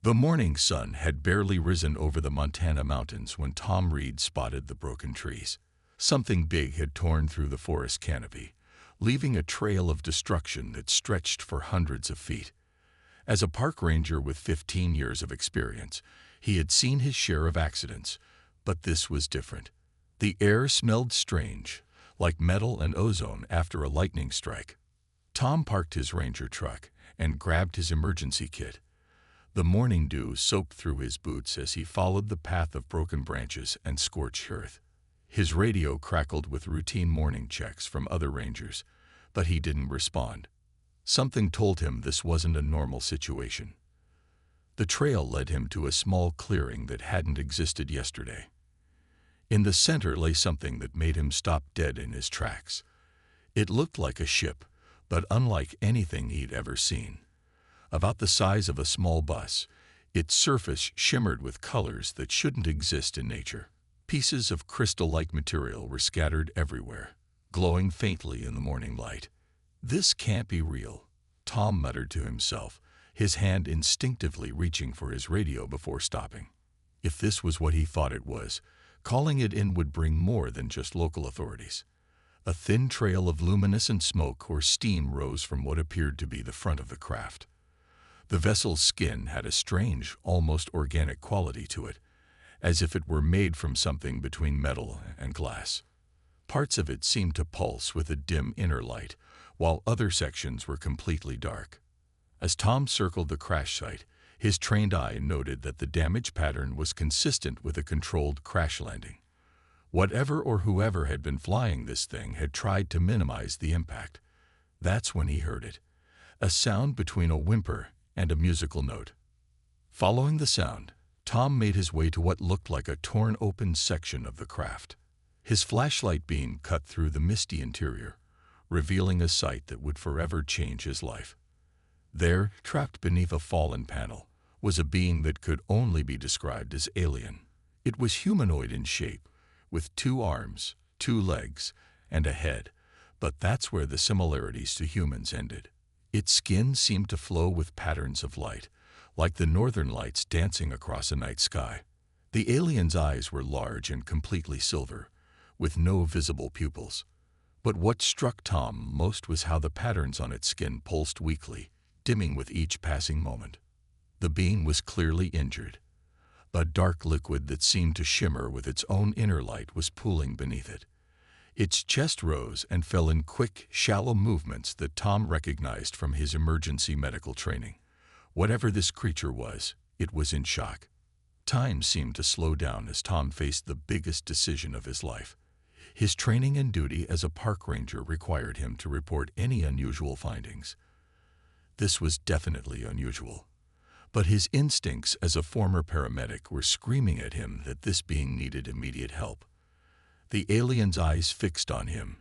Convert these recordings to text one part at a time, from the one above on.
The morning sun had barely risen over the Montana mountains when Tom Reed spotted the broken trees. Something big had torn through the forest canopy, leaving a trail of destruction that stretched for hundreds of feet. As a park ranger with 15 years of experience, he had seen his share of accidents, but this was different. The air smelled strange, like metal and ozone after a lightning strike. Tom parked his ranger truck and grabbed his emergency kit. The morning dew soaked through his boots as he followed the path of broken branches and scorched earth. His radio crackled with routine morning checks from other rangers, but he didn't respond. Something told him this wasn't a normal situation. The trail led him to a small clearing that hadn't existed yesterday. In the center lay something that made him stop dead in his tracks. It looked like a ship, but unlike anything he'd ever seen. About the size of a small bus, its surface shimmered with colors that shouldn't exist in nature. Pieces of crystal-like material were scattered everywhere, glowing faintly in the morning light. "This can't be real," Tom muttered to himself, his hand instinctively reaching for his radio before stopping. If this was what he thought it was, calling it in would bring more than just local authorities. A thin trail of luminescent smoke or steam rose from what appeared to be the front of the craft. The vessel's skin had a strange, almost organic quality to it, as if it were made from something between metal and glass. Parts of it seemed to pulse with a dim inner light, while other sections were completely dark. As Tom circled the crash site, his trained eye noted that the damage pattern was consistent with a controlled crash landing. Whatever or whoever had been flying this thing had tried to minimize the impact. That's when he heard it, a sound between a whimper and a musical note. Following the sound, Tom made his way to what looked like a torn open section of the craft. His flashlight beam cut through the misty interior, revealing a sight that would forever change his life. There, trapped beneath a fallen panel, was a being that could only be described as alien. It was humanoid in shape, with 2 arms, 2 legs, and a head, but that's where the similarities to humans ended. Its skin seemed to flow with patterns of light, like the northern lights dancing across a night sky. The alien's eyes were large and completely silver, with no visible pupils. But what struck Tom most was how the patterns on its skin pulsed weakly, dimming with each passing moment. The being was clearly injured. A dark liquid that seemed to shimmer with its own inner light was pooling beneath it. Its chest rose and fell in quick, shallow movements that Tom recognized from his emergency medical training. Whatever this creature was, it was in shock. Time seemed to slow down as Tom faced the biggest decision of his life. His training and duty as a park ranger required him to report any unusual findings. This was definitely unusual, but his instincts as a former paramedic were screaming at him that this being needed immediate help. The alien's eyes fixed on him,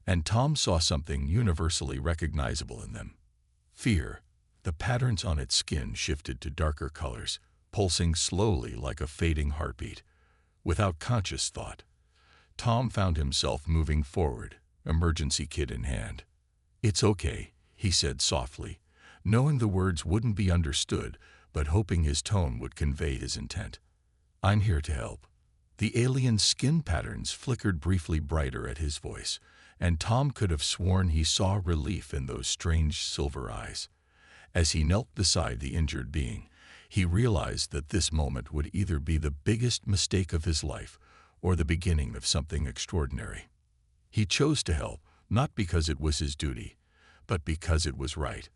and Tom saw something universally recognizable in them: fear. The patterns on its skin shifted to darker colors, pulsing slowly like a fading heartbeat. Without conscious thought, Tom found himself moving forward, emergency kit in hand. "It's okay," he said softly, knowing the words wouldn't be understood, but hoping his tone would convey his intent. "I'm here to help." The alien's skin patterns flickered briefly brighter at his voice, and Tom could have sworn he saw relief in those strange silver eyes. As he knelt beside the injured being, he realized that this moment would either be the biggest mistake of his life or the beginning of something extraordinary. He chose to help, not because it was his duty, but because it was right.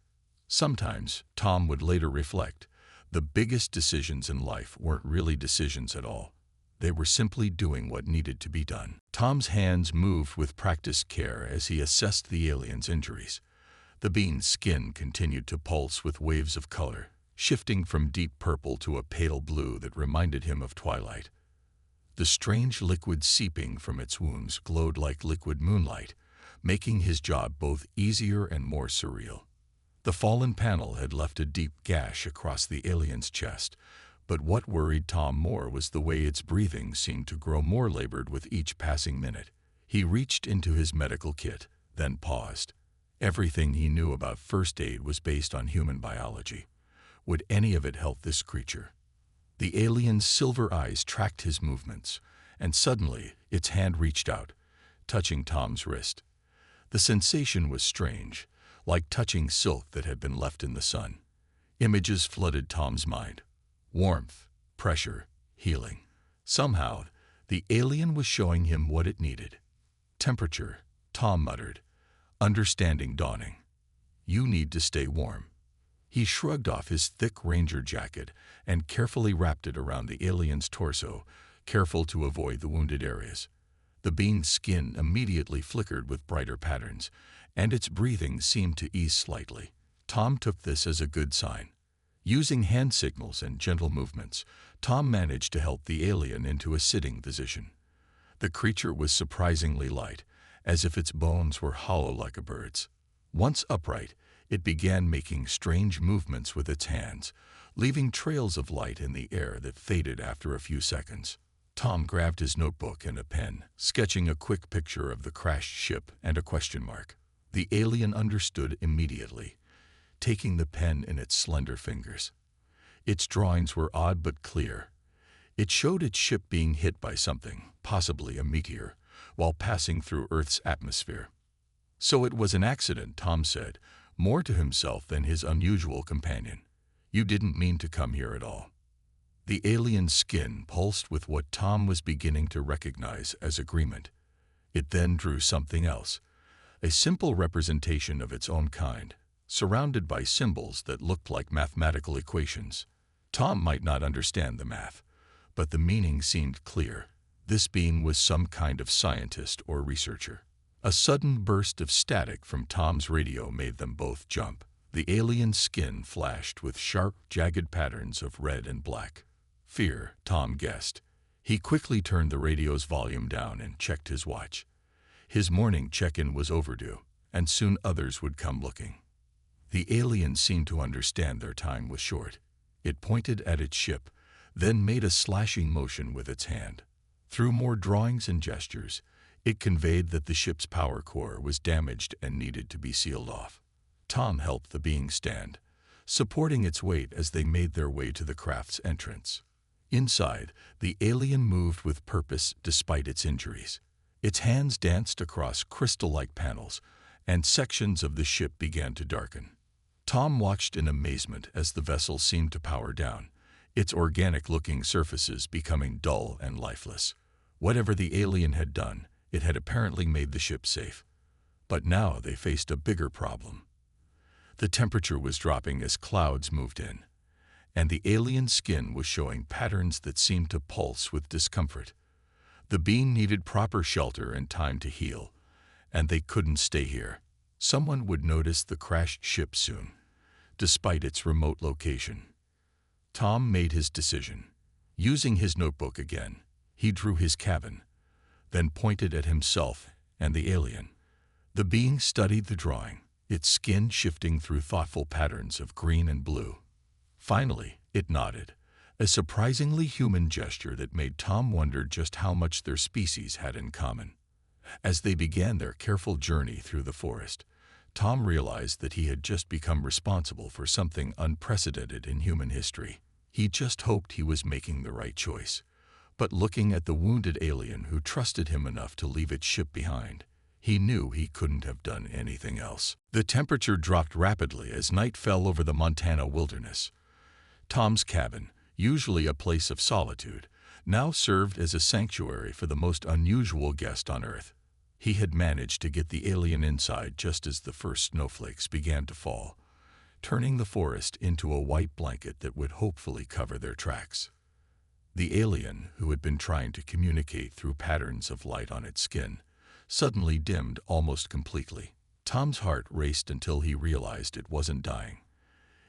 Sometimes, Tom would later reflect, the biggest decisions in life weren't really decisions at all. They were simply doing what needed to be done. Tom's hands moved with practiced care as he assessed the alien's injuries. The being's skin continued to pulse with waves of color, shifting from deep purple to a pale blue that reminded him of twilight. The strange liquid seeping from its wounds glowed like liquid moonlight, making his job both easier and more surreal. The fallen panel had left a deep gash across the alien's chest, but what worried Tom more was the way its breathing seemed to grow more labored with each passing minute. He reached into his medical kit, then paused. Everything he knew about first aid was based on human biology. Would any of it help this creature? The alien's silver eyes tracked his movements, and suddenly its hand reached out, touching Tom's wrist. The sensation was strange, like touching silk that had been left in the sun. Images flooded Tom's mind. Warmth, pressure, healing. Somehow, the alien was showing him what it needed. Temperature, Tom muttered, understanding dawning. You need to stay warm. He shrugged off his thick ranger jacket and carefully wrapped it around the alien's torso, careful to avoid the wounded areas. The being's skin immediately flickered with brighter patterns, and its breathing seemed to ease slightly. Tom took this as a good sign. Using hand signals and gentle movements, Tom managed to help the alien into a sitting position. The creature was surprisingly light, as if its bones were hollow like a bird's. Once upright, it began making strange movements with its hands, leaving trails of light in the air that faded after a few seconds. Tom grabbed his notebook and a pen, sketching a quick picture of the crashed ship and a question mark. The alien understood immediately, taking the pen in its slender fingers. Its drawings were odd but clear. It showed its ship being hit by something, possibly a meteor, while passing through Earth's atmosphere. So it was an accident, Tom said, more to himself than his unusual companion. You didn't mean to come here at all. The alien's skin pulsed with what Tom was beginning to recognize as agreement. It then drew something else, a simple representation of its own kind, surrounded by symbols that looked like mathematical equations. Tom might not understand the math, but the meaning seemed clear. This being was some kind of scientist or researcher. A sudden burst of static from Tom's radio made them both jump. The alien's skin flashed with sharp, jagged patterns of red and black. Fear, Tom guessed. He quickly turned the radio's volume down and checked his watch. His morning check-in was overdue, and soon others would come looking. The alien seemed to understand their time was short. It pointed at its ship, then made a slashing motion with its hand. Through more drawings and gestures, it conveyed that the ship's power core was damaged and needed to be sealed off. Tom helped the being stand, supporting its weight as they made their way to the craft's entrance. Inside, the alien moved with purpose despite its injuries. Its hands danced across crystal-like panels, and sections of the ship began to darken. Tom watched in amazement as the vessel seemed to power down, its organic-looking surfaces becoming dull and lifeless. Whatever the alien had done, it had apparently made the ship safe. But now they faced a bigger problem. The temperature was dropping as clouds moved in, and the alien's skin was showing patterns that seemed to pulse with discomfort. The being needed proper shelter and time to heal, and they couldn't stay here. Someone would notice the crashed ship soon, despite its remote location. Tom made his decision. Using his notebook again, he drew his cabin, then pointed at himself and the alien. The being studied the drawing, its skin shifting through thoughtful patterns of green and blue. Finally, it nodded, a surprisingly human gesture that made Tom wonder just how much their species had in common. As they began their careful journey through the forest, Tom realized that he had just become responsible for something unprecedented in human history. He just hoped he was making the right choice. But looking at the wounded alien who trusted him enough to leave its ship behind, he knew he couldn't have done anything else. The temperature dropped rapidly as night fell over the Montana wilderness. Tom's cabin, usually a place of solitude, now served as a sanctuary for the most unusual guest on Earth. He had managed to get the alien inside just as the first snowflakes began to fall, turning the forest into a white blanket that would hopefully cover their tracks. The alien, who had been trying to communicate through patterns of light on its skin, suddenly dimmed almost completely. Tom's heart raced until he realized it wasn't dying.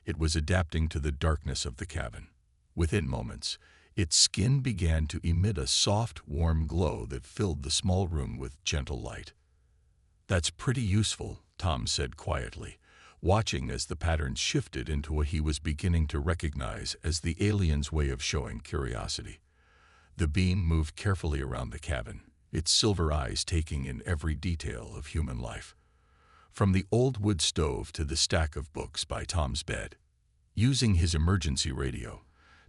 It was adapting to the darkness of the cabin. Within moments, its skin began to emit a soft, warm glow that filled the small room with gentle light. "That's pretty useful," Tom said quietly, watching as the patterns shifted into what he was beginning to recognize as the alien's way of showing curiosity. The beam moved carefully around the cabin, its silver eyes taking in every detail of human life. From the old wood stove to the stack of books by Tom's bed. Using his emergency radio,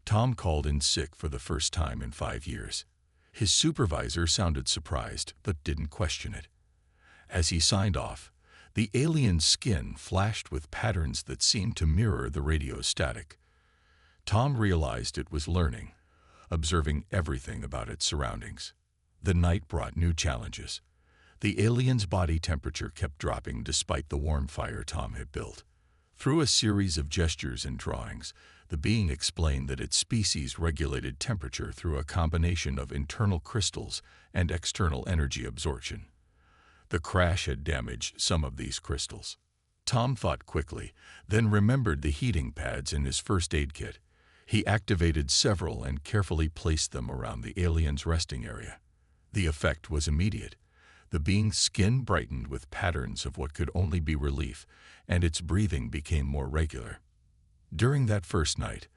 Tom called in sick for the first time in 5 years. His supervisor sounded surprised but didn't question it. As he signed off, the alien's skin flashed with patterns that seemed to mirror the radio's static. Tom realized it was learning, observing everything about its surroundings. The night brought new challenges. The alien's body temperature kept dropping despite the warm fire Tom had built. Through a series of gestures and drawings, the being explained that its species regulated temperature through a combination of internal crystals and external energy absorption. The crash had damaged some of these crystals. Tom thought quickly, then remembered the heating pads in his first aid kit. He activated several and carefully placed them around the alien's resting area. The effect was immediate. The being's skin brightened with patterns of what could only be relief, and its breathing became more regular. During that first night,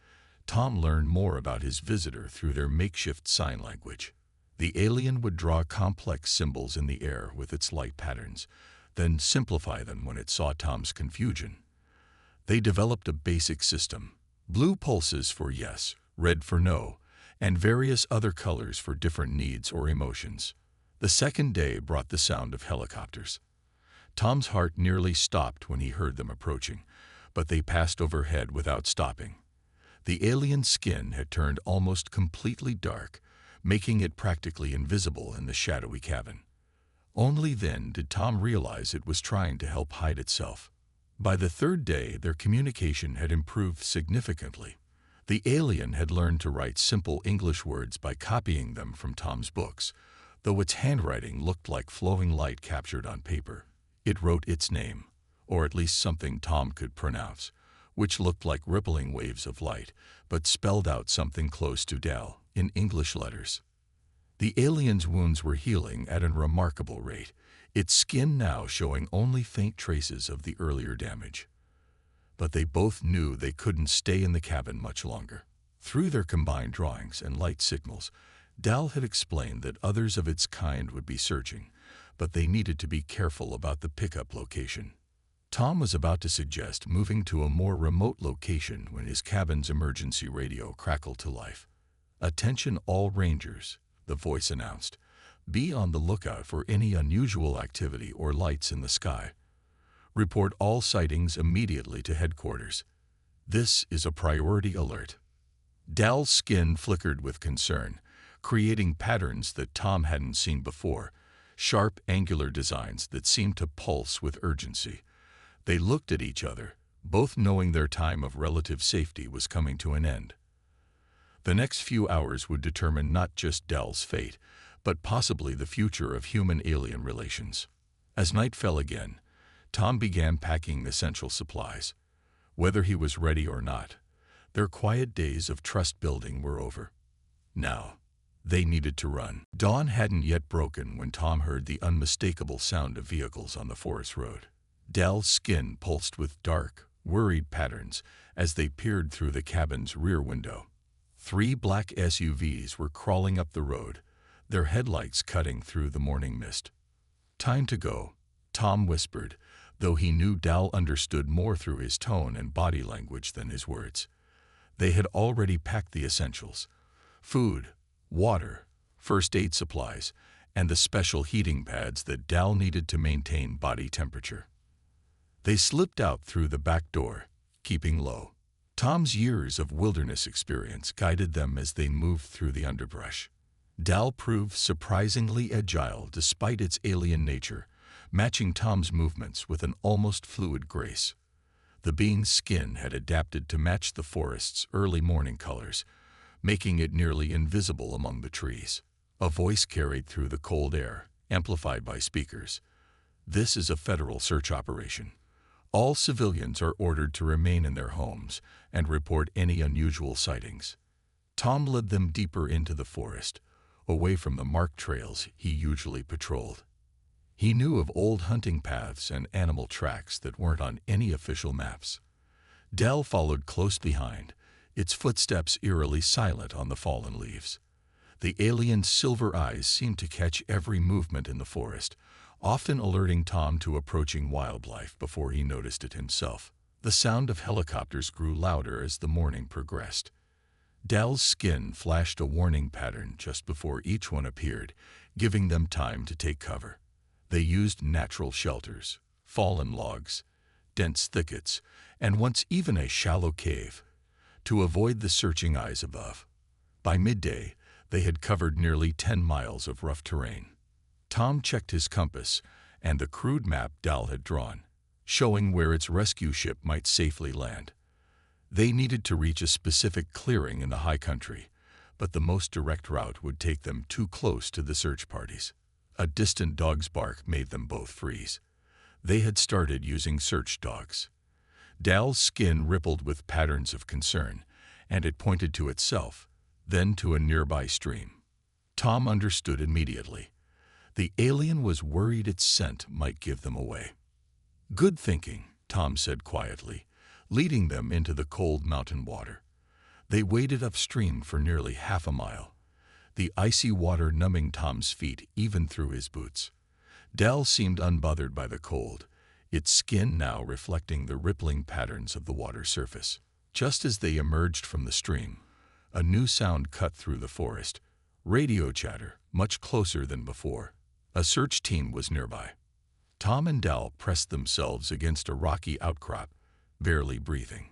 Tom learned more about his visitor through their makeshift sign language. The alien would draw complex symbols in the air with its light patterns, then simplify them when it saw Tom's confusion. They developed a basic system: blue pulses for yes, red for no, and various other colors for different needs or emotions. The second day brought the sound of helicopters. Tom's heart nearly stopped when he heard them approaching, but they passed overhead without stopping. The alien's skin had turned almost completely dark, making it practically invisible in the shadowy cabin. Only then did Tom realize it was trying to help hide itself. By the third day, their communication had improved significantly. The alien had learned to write simple English words by copying them from Tom's books, though its handwriting looked like flowing light captured on paper. It wrote its name, or at least something Tom could pronounce, which looked like rippling waves of light, but spelled out something close to Dal in English letters. The alien's wounds were healing at a remarkable rate, its skin now showing only faint traces of the earlier damage. But they both knew they couldn't stay in the cabin much longer. Through their combined drawings and light signals, Dal had explained that others of its kind would be searching, but they needed to be careful about the pickup location. Tom was about to suggest moving to a more remote location when his cabin's emergency radio crackled to life. "Attention all rangers," the voice announced. "Be on the lookout for any unusual activity or lights in the sky. Report all sightings immediately to headquarters. This is a priority alert." Dal's skin flickered with concern, creating patterns that Tom hadn't seen before, sharp angular designs that seemed to pulse with urgency. They looked at each other, both knowing their time of relative safety was coming to an end. The next few hours would determine not just Dal's fate, but possibly the future of human-alien relations. As night fell again, Tom began packing essential supplies. Whether he was ready or not, their quiet days of trust-building were over. Now, they needed to run. Dawn hadn't yet broken when Tom heard the unmistakable sound of vehicles on the forest road. Dal's skin pulsed with dark, worried patterns as they peered through the cabin's rear window. 3 black SUVs were crawling up the road, their headlights cutting through the morning mist. "Time to go," Tom whispered, though he knew Dal understood more through his tone and body language than his words. They had already packed the essentials: food, water, first aid supplies, and the special heating pads that Dal needed to maintain body temperature. They slipped out through the back door, keeping low. Tom's years of wilderness experience guided them as they moved through the underbrush. Dal proved surprisingly agile despite its alien nature, matching Tom's movements with an almost fluid grace. The being's skin had adapted to match the forest's early morning colors, making it nearly invisible among the trees. A voice carried through the cold air, amplified by speakers. "This is a federal search operation. All civilians are ordered to remain in their homes and report any unusual sightings." Tom led them deeper into the forest, away from the marked trails he usually patrolled. He knew of old hunting paths and animal tracks that weren't on any official maps. Dal followed close behind, its footsteps eerily silent on the fallen leaves. The alien's silver eyes seemed to catch every movement in the forest, often alerting Tom to approaching wildlife before he noticed it himself. The sound of helicopters grew louder as the morning progressed. Dal's skin flashed a warning pattern just before each one appeared, giving them time to take cover. They used natural shelters, fallen logs, dense thickets, and once even a shallow cave, to avoid the searching eyes above. By midday, they had covered nearly 10 miles of rough terrain. Tom checked his compass and the crude map Dal had drawn, showing where its rescue ship might safely land. They needed to reach a specific clearing in the high country, but the most direct route would take them too close to the search parties. A distant dog's bark made them both freeze. They had started using search dogs. Dal's skin rippled with patterns of concern, and it pointed to itself, then to a nearby stream. Tom understood immediately. The alien was worried its scent might give them away. "Good thinking," Tom said quietly, leading them into the cold mountain water. They waded upstream for nearly half a mile, the icy water numbing Tom's feet even through his boots. Dal seemed unbothered by the cold, its skin now reflecting the rippling patterns of the water surface. Just as they emerged from the stream, a new sound cut through the forest, radio chatter, much closer than before. A search team was nearby. Tom and Dal pressed themselves against a rocky outcrop, barely breathing.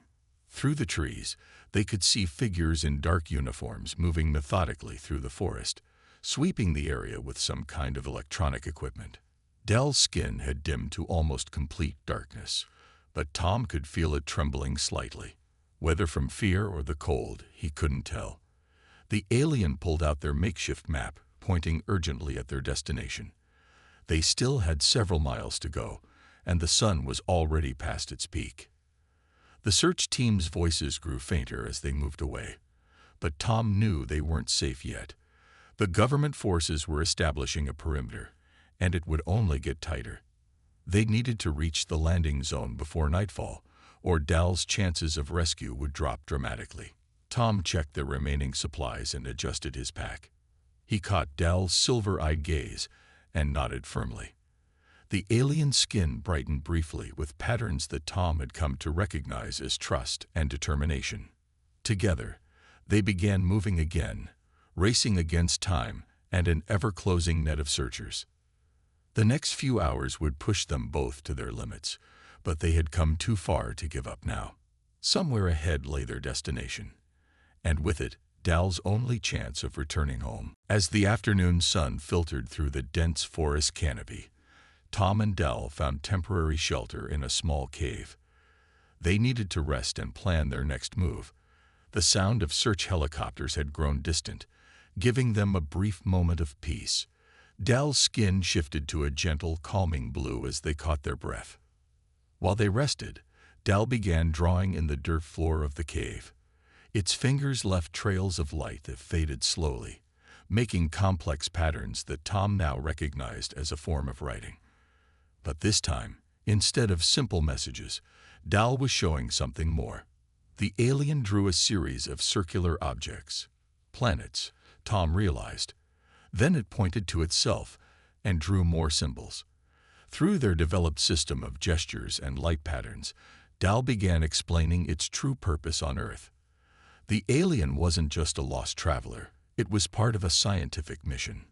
Through the trees, they could see figures in dark uniforms moving methodically through the forest, sweeping the area with some kind of electronic equipment. Dal's skin had dimmed to almost complete darkness, but Tom could feel it trembling slightly. Whether from fear or the cold, he couldn't tell. The alien pulled out their makeshift map, pointing urgently at their destination. They still had several miles to go, and the sun was already past its peak. The search team's voices grew fainter as they moved away, but Tom knew they weren't safe yet. The government forces were establishing a perimeter, and it would only get tighter. They needed to reach the landing zone before nightfall, or Dal's chances of rescue would drop dramatically. Tom checked the remaining supplies and adjusted his pack. He caught Dal's silver-eyed gaze and nodded firmly. The alien's skin brightened briefly with patterns that Tom had come to recognize as trust and determination. Together, they began moving again, racing against time and an ever-closing net of searchers. The next few hours would push them both to their limits, but they had come too far to give up now. Somewhere ahead lay their destination, and with it, Dal's only chance of returning home. As the afternoon sun filtered through the dense forest canopy, Tom and Dal found temporary shelter in a small cave. They needed to rest and plan their next move. The sound of search helicopters had grown distant, giving them a brief moment of peace. Dal's skin shifted to a gentle, calming blue as they caught their breath. While they rested, Dal began drawing in the dirt floor of the cave. Its fingers left trails of light that faded slowly, making complex patterns that Tom now recognized as a form of writing. But this time, instead of simple messages, Dal was showing something more. The alien drew a series of circular objects, planets, Tom realized. Then it pointed to itself and drew more symbols. Through their developed system of gestures and light patterns, Dal began explaining its true purpose on Earth. The alien wasn't just a lost traveler, it was part of a scientific mission.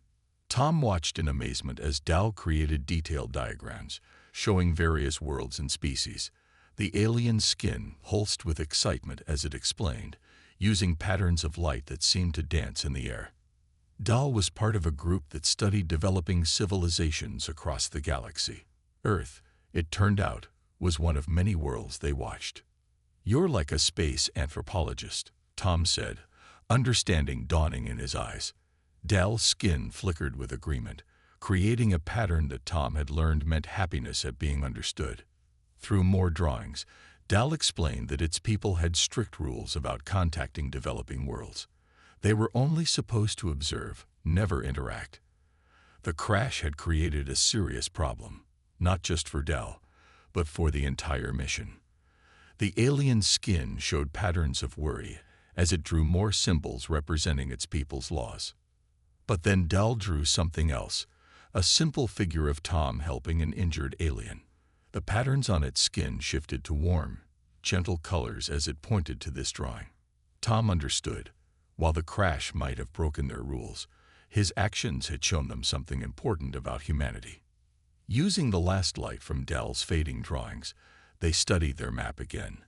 Tom watched in amazement as Dal created detailed diagrams, showing various worlds and species. The alien's skin pulsed with excitement as it explained, using patterns of light that seemed to dance in the air. Dal was part of a group that studied developing civilizations across the galaxy. Earth, it turned out, was one of many worlds they watched. "You're like a space anthropologist," Tom said, understanding dawning in his eyes. Dal's skin flickered with agreement, creating a pattern that Tom had learned meant happiness at being understood. Through more drawings, Dal explained that its people had strict rules about contacting developing worlds. They were only supposed to observe, never interact. The crash had created a serious problem, not just for Dal, but for the entire mission. The alien's skin showed patterns of worry as it drew more symbols representing its people's laws. But then Dal drew something else, a simple figure of Tom helping an injured alien. The patterns on its skin shifted to warm, gentle colors as it pointed to this drawing. Tom understood. While the crash might have broken their rules, his actions had shown them something important about humanity. Using the last light from Dell's fading drawings, they studied their map again.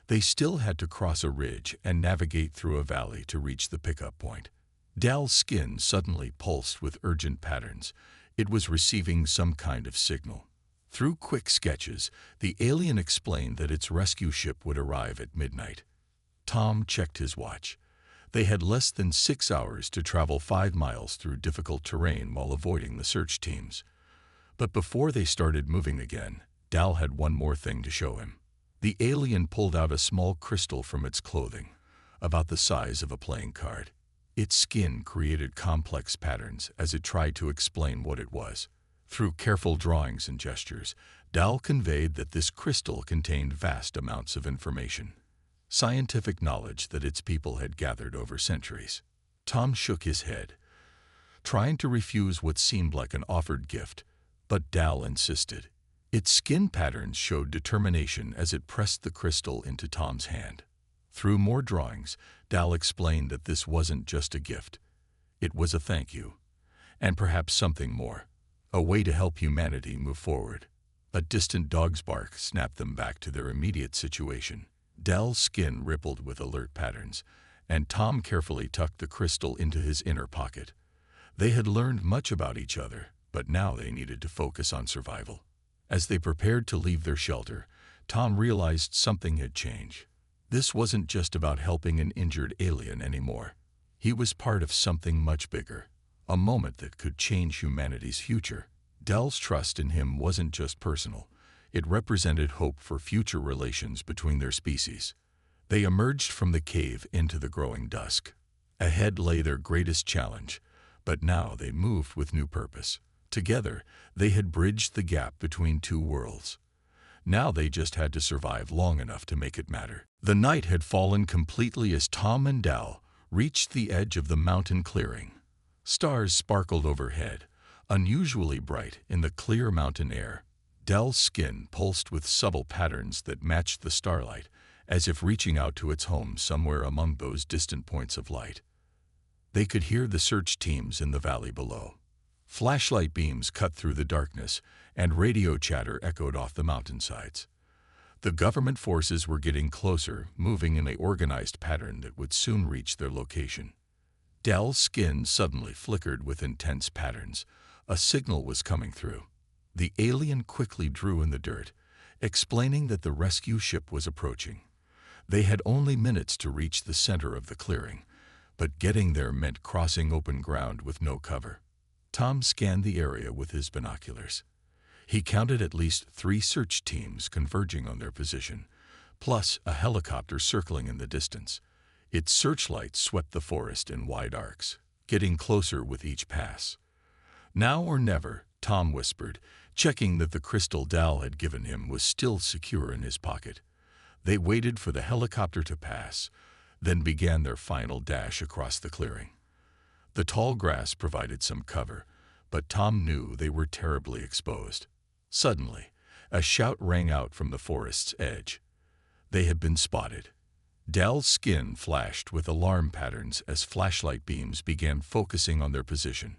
They still had to cross a ridge and navigate through a valley to reach the pickup point. Dell's skin suddenly pulsed with urgent patterns. It was receiving some kind of signal. Through quick sketches, the alien explained that its rescue ship would arrive at midnight. Tom checked his watch. They had less than 6 hours to travel 5 miles through difficult terrain while avoiding the search teams. But before they started moving again, Dal had one more thing to show him. The alien pulled out a small crystal from its clothing, about the size of a playing card. Its skin created complex patterns as it tried to explain what it was. Through careful drawings and gestures, Dal conveyed that this crystal contained vast amounts of information, scientific knowledge that its people had gathered over centuries. Tom shook his head, trying to refuse what seemed like an offered gift, but Dal insisted. Its skin patterns showed determination as it pressed the crystal into Tom's hand. Through more drawings, Dal explained that this wasn't just a gift. It was a thank you, and perhaps something more, a way to help humanity move forward. A distant dog's bark snapped them back to their immediate situation. Dal's skin rippled with alert patterns, and Tom carefully tucked the crystal into his inner pocket. They had learned much about each other, but now they needed to focus on survival. As they prepared to leave their shelter, Tom realized something had changed. This wasn't just about helping an injured alien anymore. He was part of something much bigger, a moment that could change humanity's future. Dal's trust in him wasn't just personal. It represented hope for future relations between their species. They emerged from the cave into the growing dusk. Ahead lay their greatest challenge, but now they moved with new purpose. Together, they had bridged the gap between two worlds. Now they just had to survive long enough to make it matter. The night had fallen completely as Tom and Dal reached the edge of the mountain clearing. Stars sparkled overhead, unusually bright in the clear mountain air. Dal's skin pulsed with subtle patterns that matched the starlight, as if reaching out to its home somewhere among those distant points of light. They could hear the search teams in the valley below. Flashlight beams cut through the darkness, and radio chatter echoed off the mountainsides. The government forces were getting closer, moving in an organized pattern that would soon reach their location. Dal's skin suddenly flickered with intense patterns. A signal was coming through. The alien quickly drew in the dirt, explaining that the rescue ship was approaching. They had only minutes to reach the center of the clearing, but getting there meant crossing open ground with no cover. Tom scanned the area with his binoculars. He counted at least 3 search teams converging on their position, plus a helicopter circling in the distance. Its searchlights swept the forest in wide arcs, getting closer with each pass. Now or never, Tom whispered, checking that the crystal Dal had given him was still secure in his pocket. They waited for the helicopter to pass, then began their final dash across the clearing. The tall grass provided some cover, but Tom knew they were terribly exposed. Suddenly, a shout rang out from the forest's edge. They had been spotted. Dal's skin flashed with alarm patterns as flashlight beams began focusing on their position.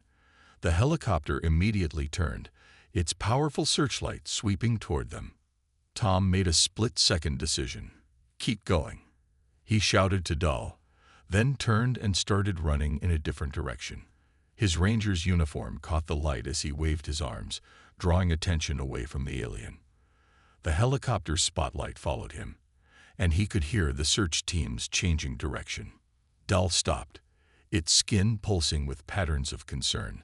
The helicopter immediately turned, its powerful searchlight sweeping toward them. Tom made a split-second decision. Keep going, he shouted to Dal, then turned and started running in a different direction. His ranger's uniform caught the light as he waved his arms, drawing attention away from the alien. The helicopter's spotlight followed him, and he could hear the search teams changing direction. Dal stopped, its skin pulsing with patterns of concern,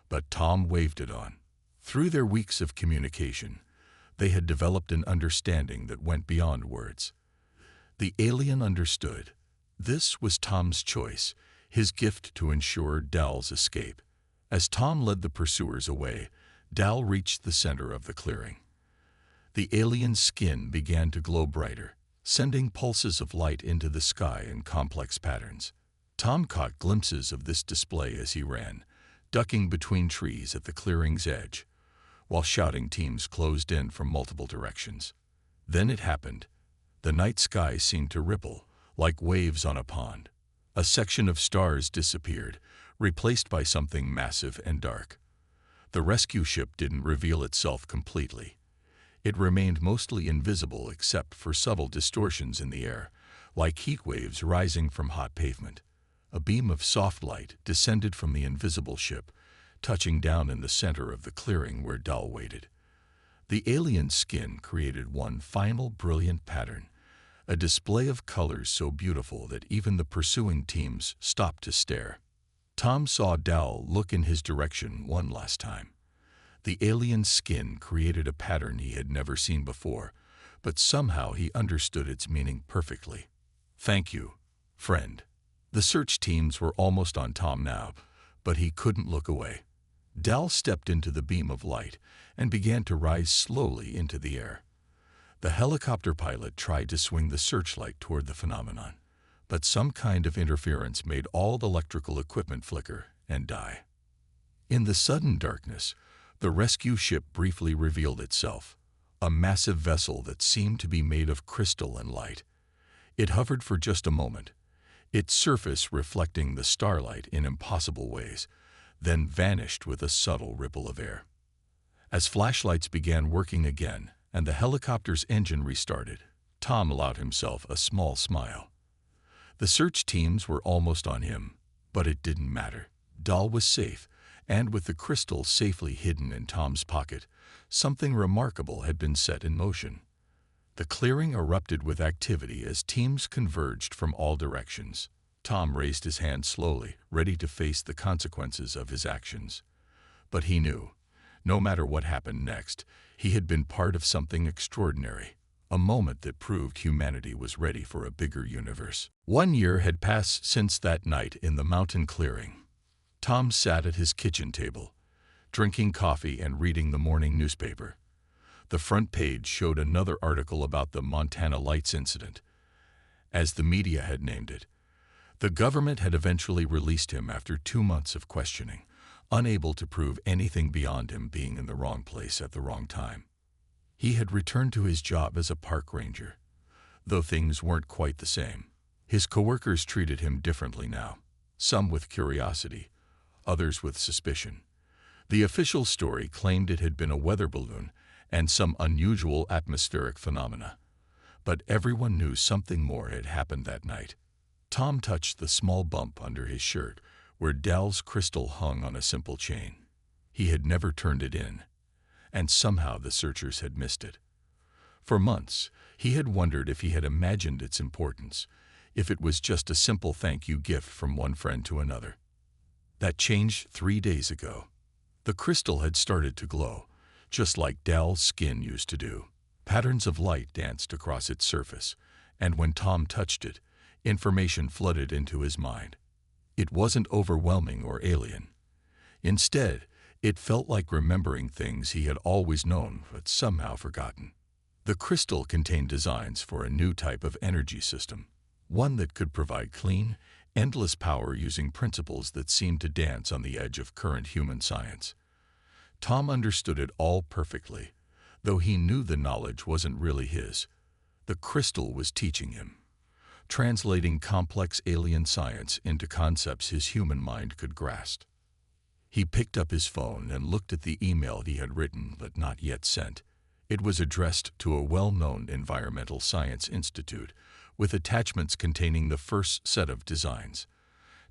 but Tom waved it on. Through their weeks of communication, they had developed an understanding that went beyond words. The alien understood. This was Tom's choice, his gift to ensure Dal's escape. As Tom led the pursuers away, Dal reached the center of the clearing. The alien's skin began to glow brighter, sending pulses of light into the sky in complex patterns. Tom caught glimpses of this display as he ran, ducking between trees at the clearing's edge, while shouting teams closed in from multiple directions. Then it happened. The night sky seemed to ripple, like waves on a pond. A section of stars disappeared, replaced by something massive and dark. The rescue ship didn't reveal itself completely. It remained mostly invisible except for subtle distortions in the air, like heat waves rising from hot pavement. A beam of soft light descended from the invisible ship, touching down in the center of the clearing where Dal waited. The alien skin created one final brilliant pattern, a display of colors so beautiful that even the pursuing teams stopped to stare. Tom saw Dal look in his direction one last time. The alien skin created a pattern he had never seen before, but somehow he understood its meaning perfectly. "Thank you, friend." The search teams were almost on Tom now, but he couldn't look away. Dal stepped into the beam of light and began to rise slowly into the air. The helicopter pilot tried to swing the searchlight toward the phenomenon, but some kind of interference made all the electrical equipment flicker and die. In the sudden darkness, the rescue ship briefly revealed itself, a massive vessel that seemed to be made of crystal and light. It hovered for just a moment, its surface reflecting the starlight in impossible ways, then vanished with a subtle ripple of air. As flashlights began working again and the helicopter's engine restarted, Tom allowed himself a small smile. The search teams were almost on him, but it didn't matter. Dal was safe, and with the crystal safely hidden in Tom's pocket, something remarkable had been set in motion. The clearing erupted with activity as teams converged from all directions. Tom raised his hand slowly, ready to face the consequences of his actions. But he knew, no matter what happened next, he had been part of something extraordinary, a moment that proved humanity was ready for a bigger universe. 1 year had passed since that night in the mountain clearing. Tom sat at his kitchen table, drinking coffee and reading the morning newspaper. The front page showed another article about the Montana Lights incident. As the media had named it, the government had eventually released him after 2 months of questioning, unable to prove anything beyond him being in the wrong place at the wrong time. He had returned to his job as a park ranger, though things weren't quite the same. His coworkers treated him differently now, some with curiosity, others with suspicion. The official story claimed it had been a weather balloon and some unusual atmospheric phenomena, but everyone knew something more had happened that night. Tom touched the small bump under his shirt, where Dal's crystal hung on a simple chain. He had never turned it in, and somehow the searchers had missed it. For months, he had wondered if he had imagined its importance, if it was just a simple thank you gift from one friend to another. That changed 3 days ago. The crystal had started to glow, just like Dal's skin used to do. Patterns of light danced across its surface, and when Tom touched it, information flooded into his mind. It wasn't overwhelming or alien. Instead, it felt like remembering things he had always known but somehow forgotten. The crystal contained designs for a new type of energy system, one that could provide clean, endless power using principles that seemed to dance on the edge of current human science. Tom understood it all perfectly, though he knew the knowledge wasn't really his. The crystal was teaching him, translating complex alien science into concepts his human mind could grasp. He picked up his phone and looked at the email he had written but not yet sent. It was addressed to a well-known environmental science institute, with attachments containing the first set of designs.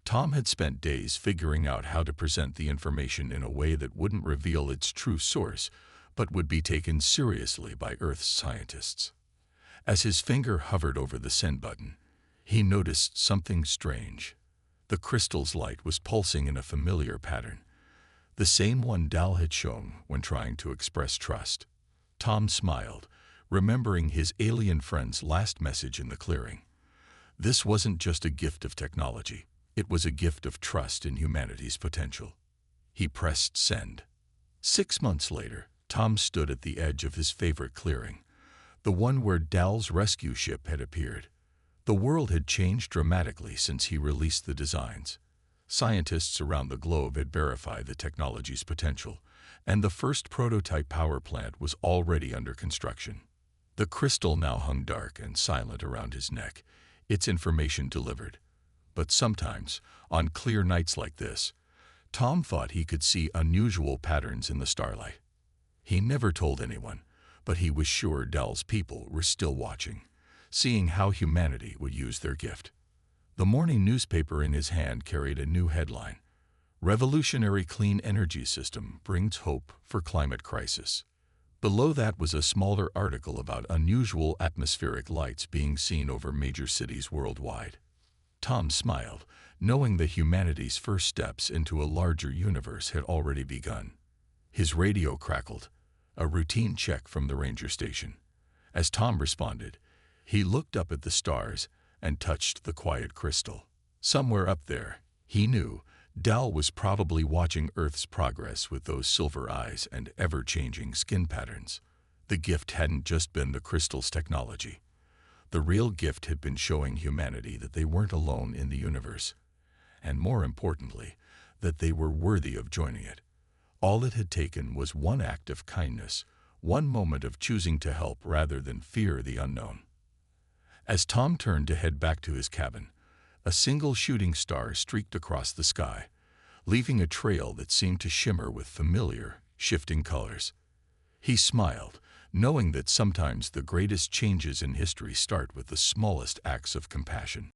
Tom had spent days figuring out how to present the information in a way that wouldn't reveal its true source, but would be taken seriously by Earth's scientists. As his finger hovered over the send button, he noticed something strange. The crystal's light was pulsing in a familiar pattern, the same one Dal had shown when trying to express trust. Tom smiled, remembering his alien friend's last message in the clearing. This wasn't just a gift of technology, it was a gift of trust in humanity's potential. He pressed send. 6 months later, Tom stood at the edge of his favorite clearing, the one where Dal's rescue ship had appeared. The world had changed dramatically since he released the designs. Scientists around the globe had verified the technology's potential, and the first prototype power plant was already under construction. The crystal now hung dark and silent around his neck, its information delivered. But sometimes, on clear nights like this, Tom thought he could see unusual patterns in the starlight. He never told anyone, but he was sure Dell's people were still watching, seeing how humanity would use their gift. The morning newspaper in his hand carried a new headline: "Revolutionary Clean Energy System Brings Hope for Climate Crisis." Below that was a smaller article about unusual atmospheric lights being seen over major cities worldwide. Tom smiled, knowing that humanity's first steps into a larger universe had already begun. His radio crackled, a routine check from the ranger station. As Tom responded, he looked up at the stars and touched the quiet crystal. Somewhere up there, he knew, Dell was probably watching Earth's progress with those silver eyes and ever-changing skin patterns. The gift hadn't just been the crystal's technology. The real gift had been showing humanity that they weren't alone in the universe, and more importantly, that they were worthy of joining it. All it had taken was one act of kindness, one moment of choosing to help rather than fear the unknown. As Tom turned to head back to his cabin, a single shooting star streaked across the sky, leaving a trail that seemed to shimmer with familiar, shifting colors. He smiled, knowing that sometimes the greatest changes in history start with the smallest acts of compassion.